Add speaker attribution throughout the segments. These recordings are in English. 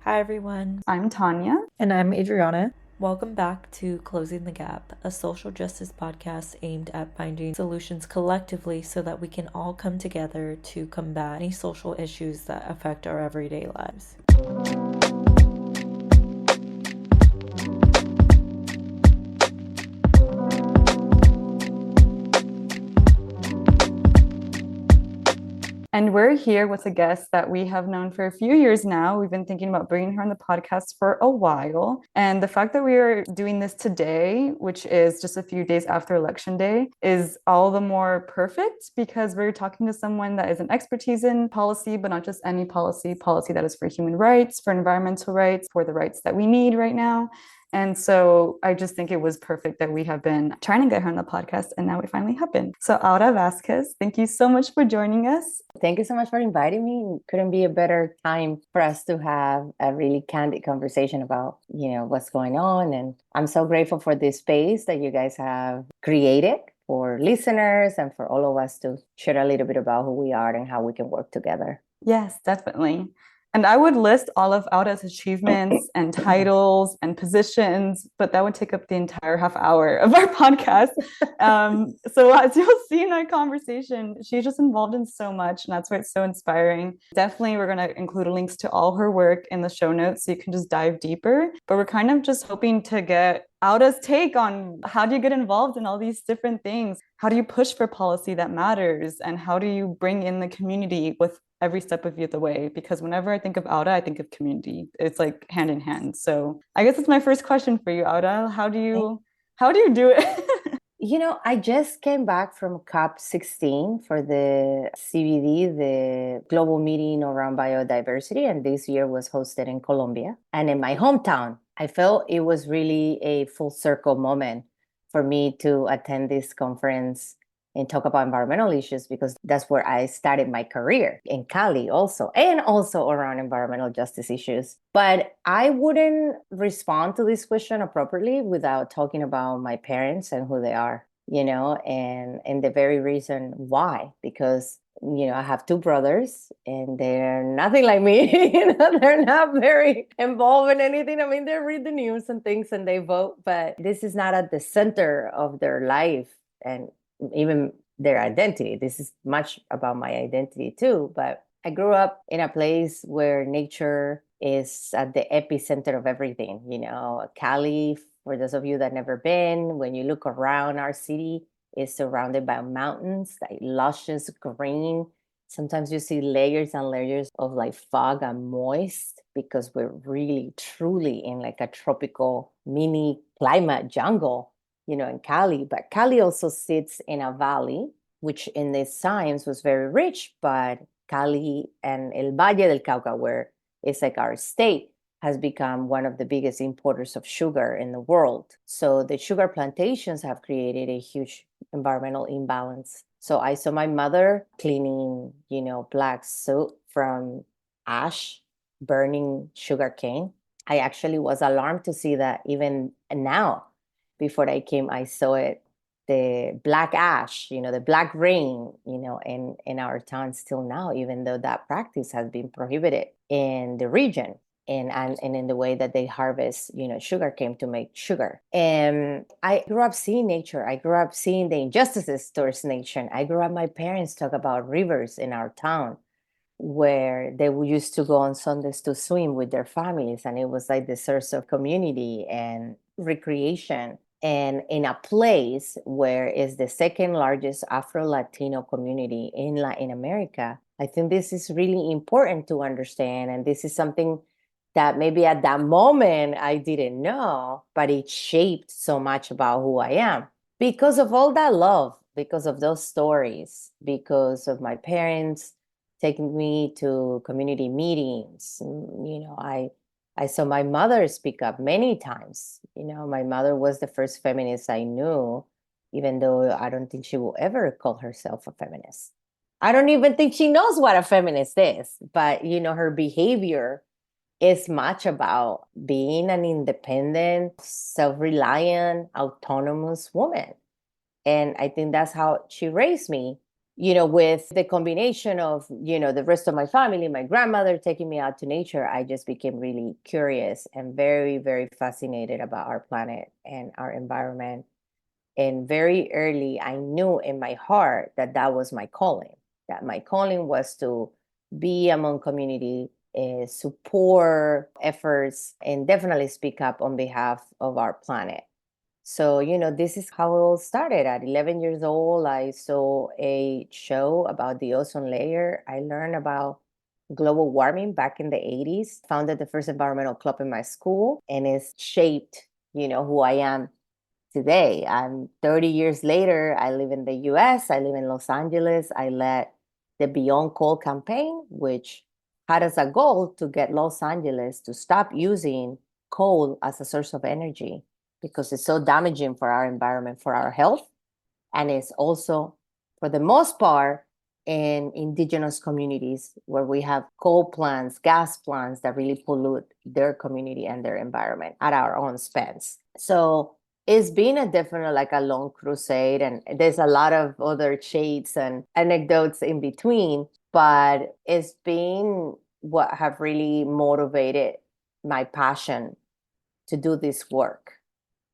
Speaker 1: Hi everyone,
Speaker 2: I'm Tanya.
Speaker 3: And I'm Adriana.
Speaker 1: welcome back to Closing the Gap, a social justice podcast aimed at finding solutions collectively so that we can all come together to combat any social issues that affect our everyday lives.
Speaker 2: And we're here with a guest that we have known for a few years now. We've been thinking about bringing her on the podcast for a while. And the fact that we are doing this today, which is just a few days after Election Day, is all the more perfect because we're talking to someone that is an expertise in policy, but not just any policy that is for human rights, for environmental rights, for the rights that we need right now. And so I just think it was perfect that we have been trying to get her on the podcast and now it finally happened. So Aura Vasquez, thank you so much for joining us.
Speaker 3: Thank you so much for inviting me. Couldn't be a better time for us to have a really candid conversation about, what's going on. And I'm so grateful for this space that you guys have created for listeners and for all of us to share a little bit about who we are and how we can work together.
Speaker 2: Yes, definitely. And I would list all of Aura's achievements and titles and positions, but that would take up the entire half hour of our podcast. So as you'll see in our conversation, she's just involved in so much, and that's why it's so inspiring. Definitely, we're going to include links to all her work in the show notes so you can just dive deeper. But we're kind of just hoping to get Aura's take on how do you get involved in all these different things? How do you push for policy that matters? And how do you bring in the community with every step of the way? Because whenever I think of Aura, I think of community. It's like hand in hand. So I guess it's my first question for you, Aura. How do you do it?
Speaker 3: I just came back from COP16 for the CBD, the global meeting around biodiversity, and this year was hosted in Colombia and in my hometown. I felt it was really a full circle moment for me to attend this conference and talk about environmental issues because that's where I started my career in Cali also, and also around environmental justice issues. But I wouldn't respond to this question appropriately without talking about my parents and who they are, and the very reason why, because I have two brothers and they're nothing like me. They're not very involved in anything. I mean, they read the news and things and they vote, but this is not at the center of their life and even their identity. This is much about my identity too. But I grew up in a place where nature is at the epicenter of everything. Cali, for those of you that never been, when you look around our city, is surrounded by mountains, like luscious green. Sometimes you see layers and layers of like fog and moist because we're really truly in like a tropical mini climate jungle, in Cali. But Cali also sits in a valley, which in these times was very rich, but Cali and El Valle del Cauca, where it's like our state, has become one of the biggest importers of sugar in the world. So the sugar plantations have created a huge environmental imbalance. So I saw my mother cleaning, black soot from ash, burning sugar cane. I actually was alarmed to see that even now. Before I came, I saw it, the black ash, the black rain, in our town still now, even though that practice has been prohibited in the region. And in the way that they harvest, sugar cane to make sugar. And I grew up seeing nature. I grew up seeing the injustices towards nature. I grew up, my parents talk about rivers in our town where they used to go on Sundays to swim with their families. And it was like the source of community and recreation. And in a place where is the second largest Afro-Latino community in Latin America, I think this is really important to understand. And this is something that maybe at that moment I didn't know, but it shaped so much about who I am because of all that love, because of those stories, because of my parents taking me to community meetings. I saw my mother speak up many times. My mother was the first feminist I knew, even though I don't think she will ever call herself a feminist. I don't even think she knows what a feminist is, but her behavior is much about being an independent, self-reliant, autonomous woman. And I think that's how she raised me. with the combination of, the rest of my family, my grandmother taking me out to nature, I just became really curious and very, very fascinated about our planet and our environment. And very early, I knew in my heart that that was my calling, that my calling was to be among community, support efforts, and definitely speak up on behalf of our planet. So, this is how it all started. At 11 years old, I saw a show about the ozone layer. I learned about global warming back in the 80s, founded the first environmental club in my school, and it's shaped, who I am today. I'm 30 years later. I live in the US. I live in Los Angeles. I led the Beyond Coal campaign, which had as a goal to get Los Angeles to stop using coal as a source of energy because it's so damaging for our environment, for our health. And it's also, for the most part, in indigenous communities where we have coal plants, gas plants that really pollute their community and their environment at our own expense. So it's been a definite, like a long crusade, and there's a lot of other shades and anecdotes in between, but it's been what have really motivated my passion to do this work.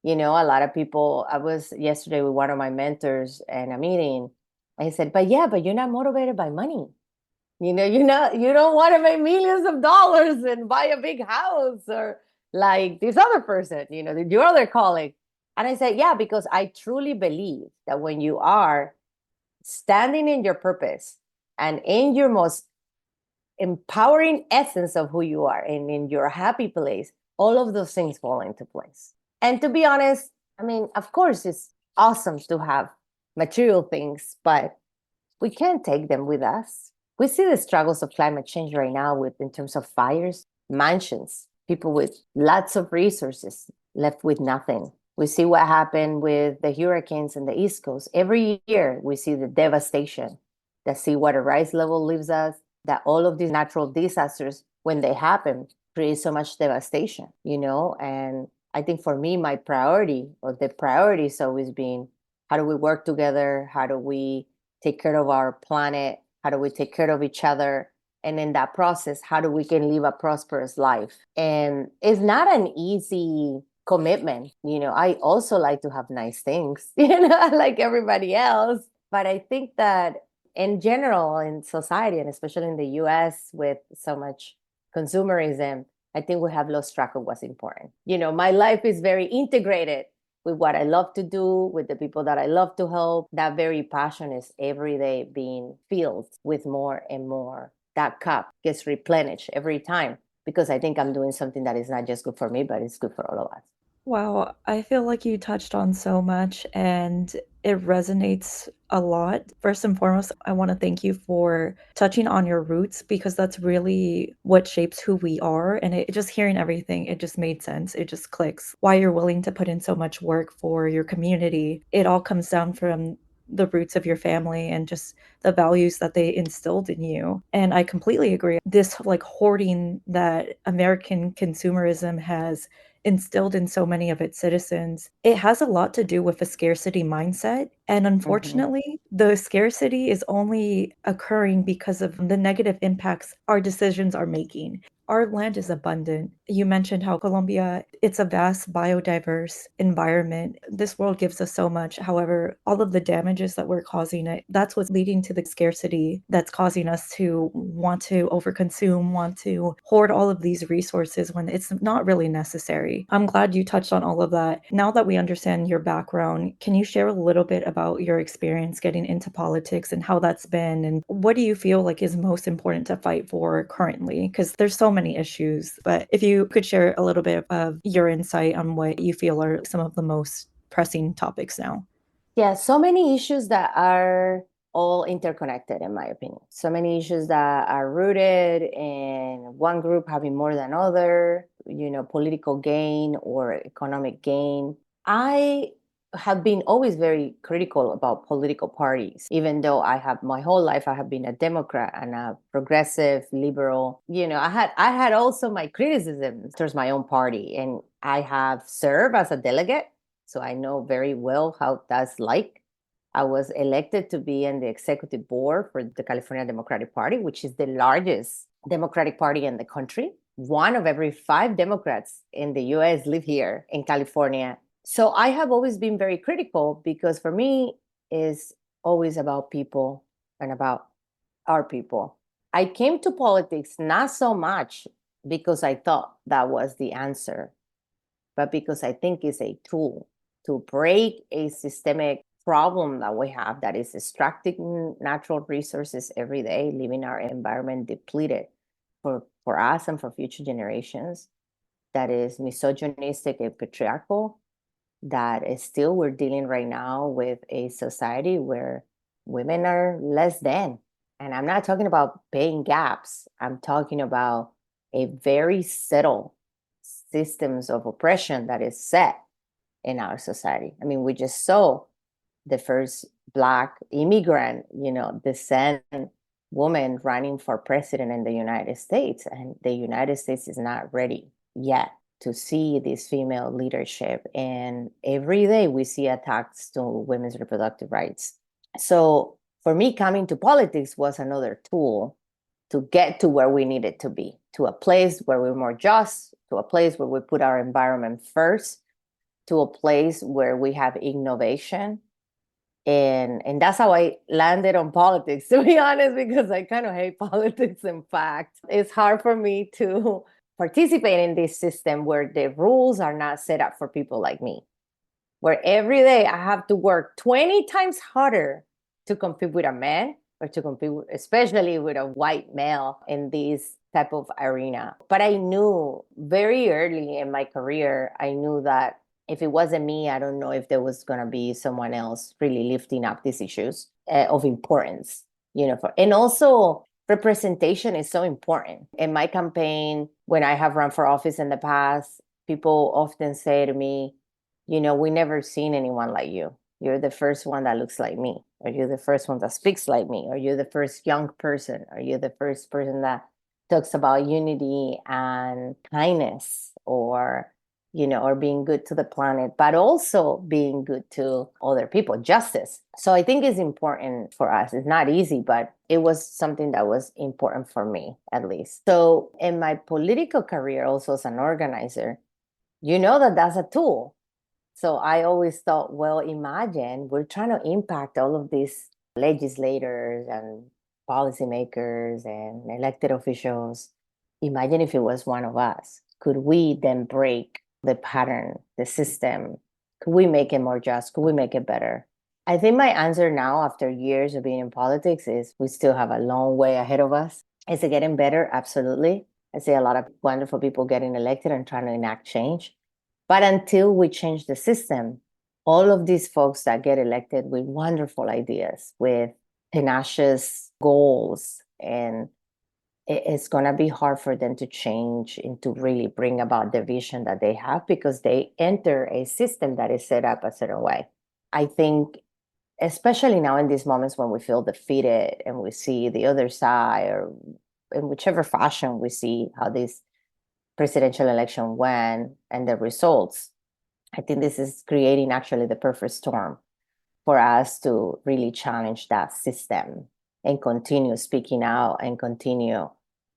Speaker 3: A lot of people, I was yesterday with one of my mentors in a meeting. I said, but you're not motivated by money. You don't want to make millions of dollars and buy a big house or like this other person, your other colleague. And I said, yeah, because I truly believe that when you are standing in your purpose and in your most empowering essence of who you are and in your happy place, all of those things fall into place. And to be honest, I mean, of course, it's awesome to have material things, but we can't take them with us. We see the struggles of climate change right now in terms of fires, mansions, people with lots of resources left with nothing. We see what happened with the hurricanes in the East Coast. Every year we see the devastation. The seawater rise level leaves us, that all of these natural disasters, when they happen, create so much devastation, and I think for me, my priority or the priority has always been, how do we work together? How do we take care of our planet? How do we take care of each other? And in that process, how do we can live a prosperous life? And it's not an easy commitment. I also like to have nice things, like everybody else. But I think that in general, in society, and especially in the US with so much consumerism, I think we have lost track of what's important. My life is very integrated with what I love to do, with the people that I love to help. That very passion is every day being filled with more and more. That cup gets replenished every time because I think I'm doing something that is not just good for me, but it's good for all of us.
Speaker 1: Wow, I feel like you touched on so much and it resonates a lot. First and foremost, I want to thank you for touching on your roots because that's really what shapes who we are. And just hearing everything, it just made sense. It just clicks. Why you're willing to put in so much work for your community. It all comes down from the roots of your family and just the values that they instilled in you. And I completely agree. This like hoarding that American consumerism has instilled in so many of its citizens, it has a lot to do with a scarcity mindset. And unfortunately, the scarcity is only occurring because of the negative impacts our decisions are making. Our land is abundant. You mentioned how Colombia, it's a vast biodiverse environment. This world gives us so much. However, all of the damages that we're causing it, that's what's leading to the scarcity that's causing us to want to overconsume, want to hoard all of these resources when it's not really necessary. I'm glad you touched on all of that. Now that we understand your background, can you share a little bit about your experience getting into politics and how that's been? And what do you feel like is most important to fight for currently? Because there's so many issues, but if you could share a little bit of your insight on what you feel are some of the most pressing topics now.
Speaker 3: Yeah, so many issues that are all interconnected, in my opinion. So many issues that are rooted in one group having more than other, political gain or economic gain. I have been always very critical about political parties, even though my whole life I have been a Democrat and a progressive liberal. I had also my criticisms towards my own party, and I have served as a delegate, so I know very well how that's like. I was elected to be in the executive board for the California Democratic Party, which is the largest Democratic Party in the country. One of every 5 Democrats in the US live here in California. So I have always been very critical because for me, it's always about people and about our people. I came to politics not so much because I thought that was the answer, but because I think it's a tool to break a systemic problem that we have that is extracting natural resources every day, leaving our environment depleted for us and for future generations, that is misogynistic and patriarchal, that is still we're dealing right now with a society where women are less than. And I'm not talking about paying gaps. I'm talking about a very settled systems of oppression that is set in our society. I mean, we just saw the first Black immigrant, descent woman running for president in the United States. And the United States is not ready yet to see this female leadership. And every day we see attacks to women's reproductive rights. So for me, coming to politics was another tool to get to where we needed to be, to a place where we're more just, to a place where we put our environment first, to a place where we have innovation. And that's how I landed on politics, to be honest, because I kind of hate politics. In fact, it's hard for me to participate in this system where the rules are not set up for people like me, where every day I have to work 20 times harder to compete with a man or to compete, especially with a white male in this type of arena. But I knew very early in my career, I knew that if it wasn't me, I don't know if there was going to be someone else really lifting up these issues of importance, and also representation is so important. In my campaign, when I have run for office in the past, people often say to me, we never seen anyone like you. You're the first one that looks like me, or you're the first one that speaks like me, or you're the first young person, or you're the first person that talks about unity and kindness, or being good to the planet, but also being good to other people, justice. So I think it's important for us. It's not easy, but it was something that was important for me, at least. So in my political career, also as an organizer, that's a tool. So I always thought, well, imagine we're trying to impact all of these legislators and policymakers and elected officials. Imagine if it was one of us. Could we then break the pattern, the system? Could we make it more just? Could we make it better? I think my answer now, after years of being in politics, is we still have a long way ahead of us. Is it getting better? Absolutely. I see a lot of wonderful people getting elected and trying to enact change. But until we change the system, all of these folks that get elected with wonderful ideas, with tenacious goals, and it's going to be hard for them to change and to really bring about the vision that they have, because they enter a system that is set up a certain way. I think, especially now in these moments when we feel defeated and we see the other side, or in whichever fashion we see how this presidential election went and the results, I think this is creating actually the perfect storm for us to really challenge that system and continue speaking out and continue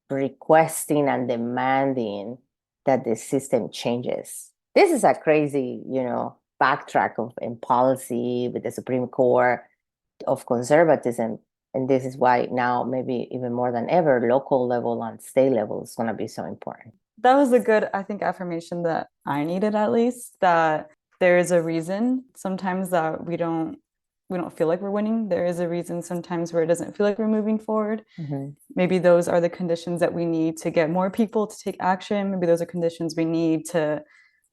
Speaker 3: requesting and demanding that the system changes. This is a crazy, backtrack in policy with the Supreme Court of conservatism. And this is why now, maybe even more than ever, local level and state level is going to be so important.
Speaker 2: That was a good, I think, affirmation that I needed, at least, that there is a reason sometimes that we don't feel like we're winning. There is a reason sometimes where it doesn't feel like we're moving forward.
Speaker 3: Mm-hmm.
Speaker 2: Maybe those are the conditions that we need to get more people to take action. Maybe those are conditions we need to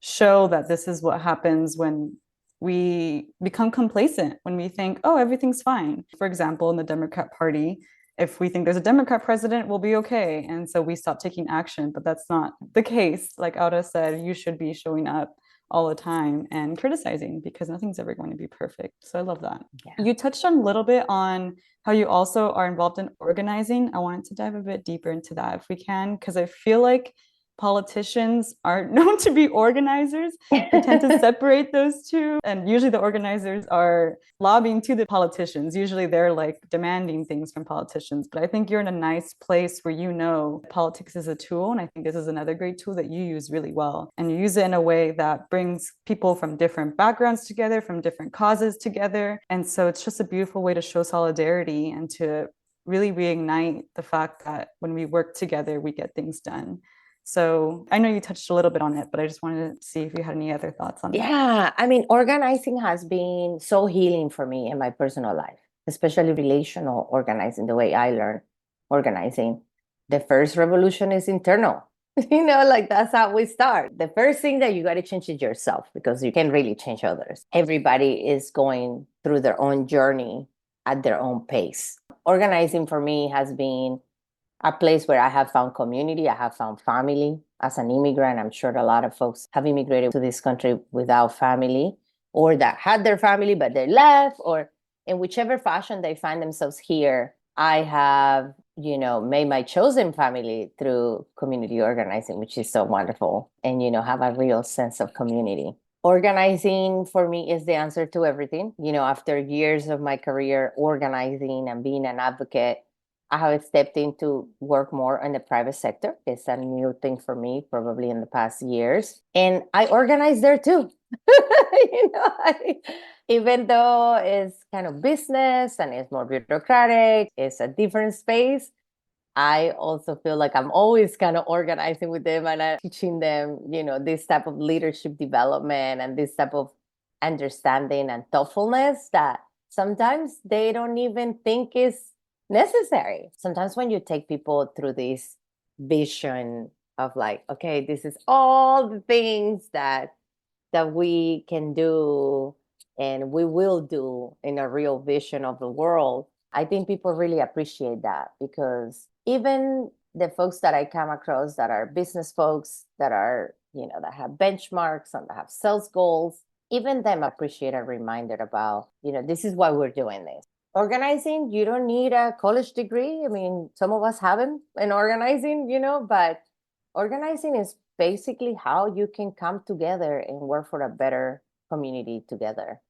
Speaker 2: show that this is what happens when we become complacent, when we think, oh, everything's fine. For example, in the Democrat Party, if we think there's a Democrat president, we'll be okay. And so we stop taking action, but that's not the case. Like Auda said, you should be showing up all the time and criticizing, because nothing's ever going to be perfect. So I love that. Yeah. You touched on a little bit on how you also are involved in organizing. I wanted to dive a bit deeper into that if we can, because I feel like politicians aren't known to be organizers. They tend to separate those two. And usually the organizers are lobbying to the politicians. Usually they're like demanding things from politicians. But I think you're in a nice place where you know politics is a tool. And I think this is another great tool that you use really well. And you use it in a way that brings people from different backgrounds together, from different causes together. And so it's just a beautiful way to show solidarity and to really reignite the fact that when we work together, we get things done. So I know you touched a little bit on it, but I just wanted to see if you had any other thoughts on that.
Speaker 3: Yeah, I mean, organizing has been so healing for me in my personal life, especially relational organizing, the way I learned organizing. The first revolution is internal. Like that's how we start. The first thing that you got to change is yourself because you can't really change others. Everybody is going through their own journey at their own pace. Organizing for me has been a place where I have found community, I have found family. As an immigrant, I'm sure a lot of folks have immigrated to this country without family or that had their family, but they left, or in whichever fashion they find themselves here. I have, made my chosen family through community organizing, which is so wonderful, and, have a real sense of community. Organizing for me is the answer to everything. After years of my career organizing and being an advocate, I have stepped into work more in the private sector. It's a new thing for me, probably in the past years. And I organize there too. Even though it's kind of business and it's more bureaucratic, it's a different space. I also feel like I'm always kind of organizing with them and I'm teaching them, this type of leadership development and this type of understanding and thoughtfulness that sometimes they don't even think is necessary. Sometimes when you take people through this vision of like, okay, this is all the things that we can do and we will do in a real vision of the world, I think people really appreciate that because even the folks that I come across that are business folks that are, that have benchmarks and that have sales goals, even them appreciate a reminder about, this is why we're doing this. Organizing, you don't need a college degree. I mean, some of us have them in organizing, but organizing is basically how you can come together and work for a better community together.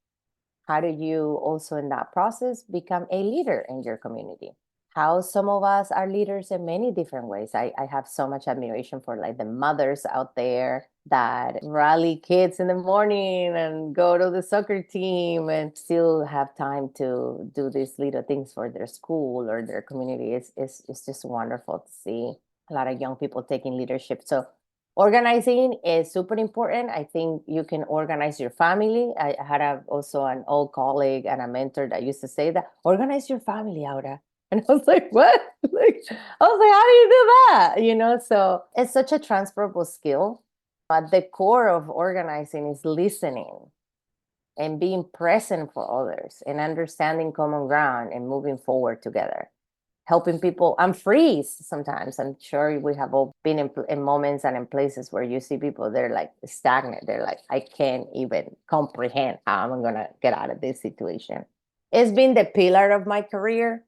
Speaker 3: How do you also in that process become a leader in your community? How some of us are leaders in many different ways. I have so much admiration for like the mothers out there that rally kids in the morning and go to the soccer team and still have time to do these little things for their school or their community. It's just wonderful to see a lot of young people taking leadership. So organizing is super important. I think you can organize your family. I had also an old colleague and a mentor that used to say that, organize your family, Aura. And I was like, what? I was like, how do you do that? So it's such a transferable skill. But the core of organizing is listening and being present for others and understanding common ground and moving forward together. Helping people and freeze sometimes. I'm sure we have all been in moments and in places where you see people, they're like stagnant. They're like, I can't even comprehend how I'm going to get out of this situation. It's been the pillar of my career.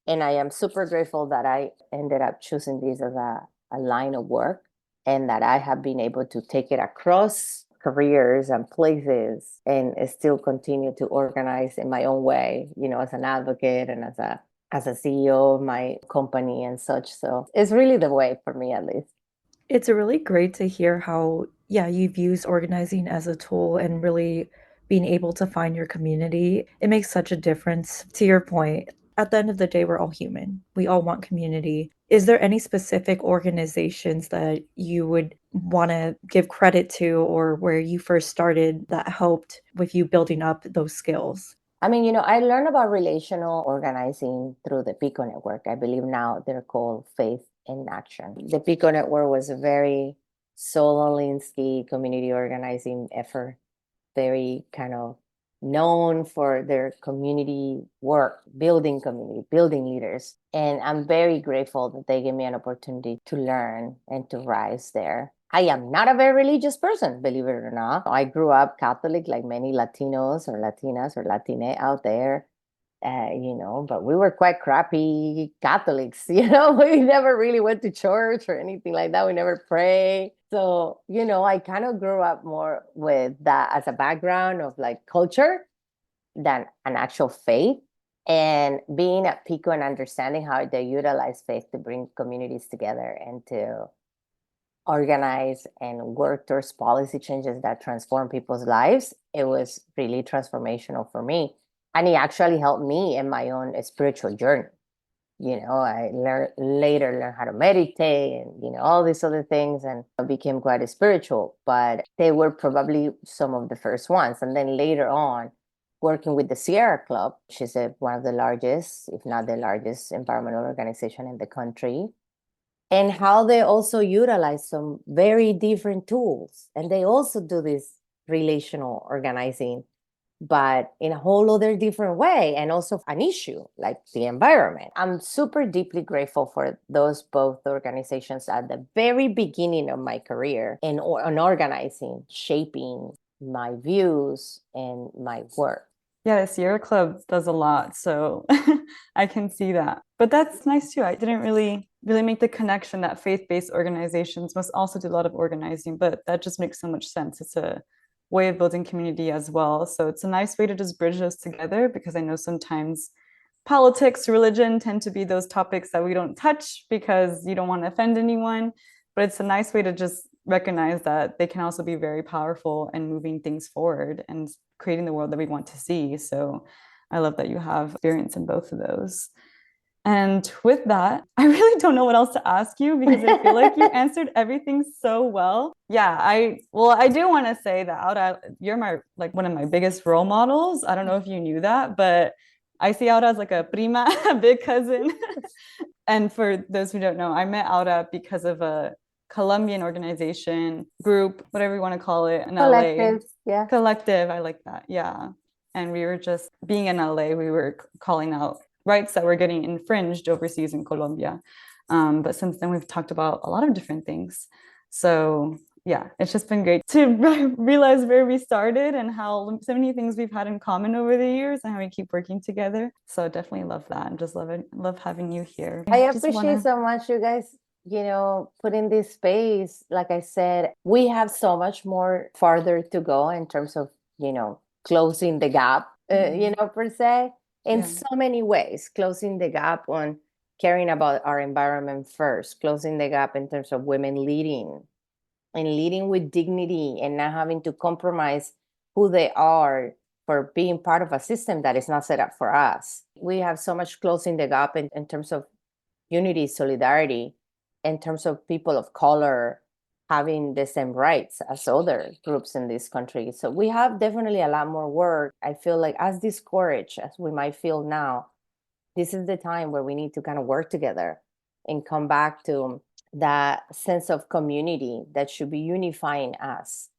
Speaker 3: And I am super grateful that I ended up choosing this as a line of work and that I have been able to take it across careers and places and still continue to organize in my own way, as an advocate and as a CEO of my company and such. So it's really the way for me, at least.
Speaker 1: It's really great to hear how, you've used organizing as a tool and really being able to find your community. It makes such a difference. To your point, at the end of the day, we're all human. We all want community. Is there any specific organizations that you would want to give credit to or where you first started that helped with you building up those skills?
Speaker 3: I mean, I learned about relational organizing through the PICO network. I believe now they're called Faith in Action. The PICO network was a very Saul Alinsky community organizing effort, very kind of known for their community work, building community, building leaders. And I'm very grateful that they gave me an opportunity to learn and to rise there. I am not a very religious person, believe it or not. I grew up Catholic like many Latinos or Latinas or Latine out there. But we were quite crappy Catholics, we never really went to church or anything like that. We never pray. So, I kind of grew up more with that as a background of like culture than an actual faith. And being at Pico and understanding how they utilize faith to bring communities together and to organize and work towards policy changes that transform people's lives, it was really transformational for me. And it actually helped me in my own spiritual journey. I later learned how to meditate and, all these other things, and I became quite spiritual, but they were probably some of the first ones. And then later on, working with the Sierra Club, which is one of the largest, if not the largest environmental organization in the country, and how they also utilize some very different tools. And they also do this relational organizing, but in a whole other different way, and also an issue like the environment. I'm super deeply grateful for those both organizations at the very beginning of my career and on organizing, shaping my views and my work.
Speaker 2: Yeah, the Sierra Club does a lot, so I can see that. But that's nice too. I didn't really make the connection that faith-based organizations must also do a lot of organizing, but that just makes so much sense. It's a way of building community as well. So it's a nice way to just bridge those together, because I know sometimes politics, religion tend to be those topics that we don't touch because you don't want to offend anyone. But it's a nice way to just recognize that they can also be very powerful in moving things forward and creating the world that we want to see. So I love that you have experience in both of those. And with that, I really don't know what else to ask you, because I feel like you answered everything so well. Yeah, I do want to say that Aura, you're one of my biggest role models. I don't know if you knew that, but I see Aura as like a prima, a big cousin. And for those who don't know, I met Aura because of a Colombian organization, group, whatever you want to call it, in
Speaker 3: Collective,
Speaker 2: LA. Yeah. Collective, I like that. Yeah. And we were just being in LA, we were calling out rights that were getting infringed overseas in Colombia. But since then, we've talked about a lot of different things. So yeah, it's just been great to realize where we started and how so many things we've had in common over the years and how we keep working together. So definitely love that, and just love having you here.
Speaker 3: I appreciate so much you guys, put in this space. Like I said, we have so much more farther to go in terms of, closing the gap, per se, in so many ways, closing the gap on caring about our environment first, closing the gap in terms of women leading and leading with dignity and not having to compromise who they are for being part of a system that is not set up for us. We have so much closing the gap in terms of unity, solidarity, in terms of people of color having the same rights as other groups in this country. So we have definitely a lot more work. I feel like as discouraged as we might feel now, this is the time where we need to kind of work together and come back to that sense of community that should be unifying us,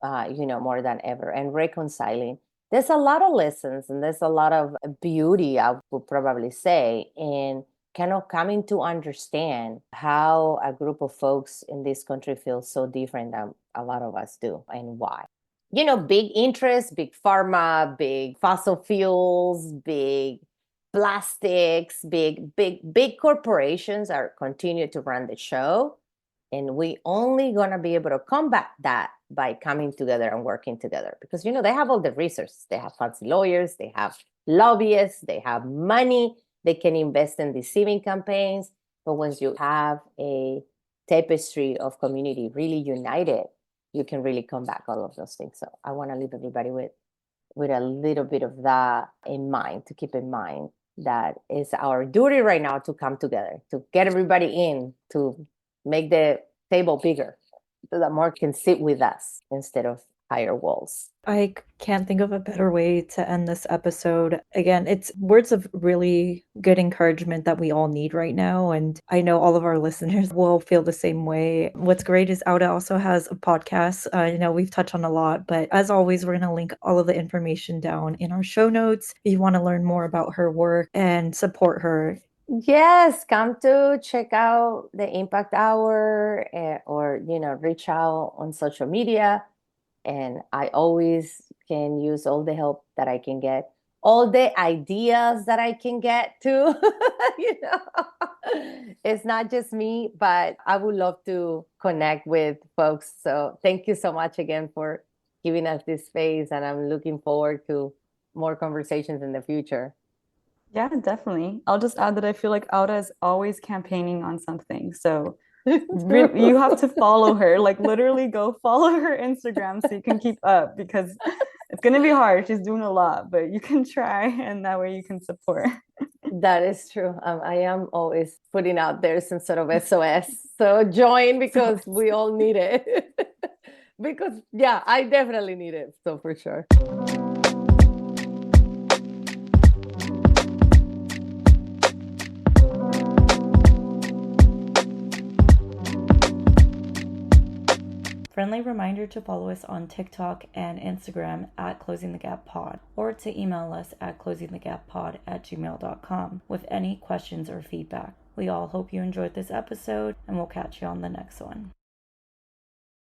Speaker 3: more than ever, and reconciling. There's a lot of lessons and there's a lot of beauty, I would probably say, in kind of coming to understand how a group of folks in this country feels so different than a lot of us do, and why. Big interests, big pharma, big fossil fuels, big plastics, big corporations are continue to run the show. And we only gonna be able to combat that by coming together and working together, because they have all the resources. They have fancy lawyers, they have lobbyists, they have money, they can invest in deceiving campaigns. But once you have a tapestry of community really united, you can really combat all of those things. So I want to leave everybody with a little bit of that in mind, to keep in mind that it's our duty right now to come together, to get everybody in, to make the table bigger so that more can sit with us instead of higher walls.
Speaker 1: I can't think of a better way to end this episode. Again, it's words of really good encouragement that we all need right now. And I know all of our listeners will feel the same way. What's great is Auda also has a podcast. We've touched on a lot, but as always, we're going to link all of the information down in our show notes if you want to learn more about her work and support her.
Speaker 3: Yes, come to check out the Impact Hour, or, reach out on social media. And I always can use all the help that I can get all the ideas that I can get to. You know, it's not just me, but I would love to connect with folks. So thank you so much again for giving us this space, and I'm looking forward to more conversations in the future.
Speaker 2: Yeah, definitely. I'll just add that I feel like Auda is always campaigning on something. So you have to follow her, like literally go follow her Instagram so you can keep up, because it's going to be hard. She's doing a lot, but you can try, and that way you can support.
Speaker 3: That is true. I am always putting out there some sort of SOS. So join, because we all need it. Because, yeah, I definitely need it. So for sure.
Speaker 1: Friendly reminder to follow us on TikTok and Instagram at Closing the Gap Pod, or to email us at closingthegappod@gmail.com with any questions or feedback. We all hope you enjoyed this episode, and we'll catch you on the next one.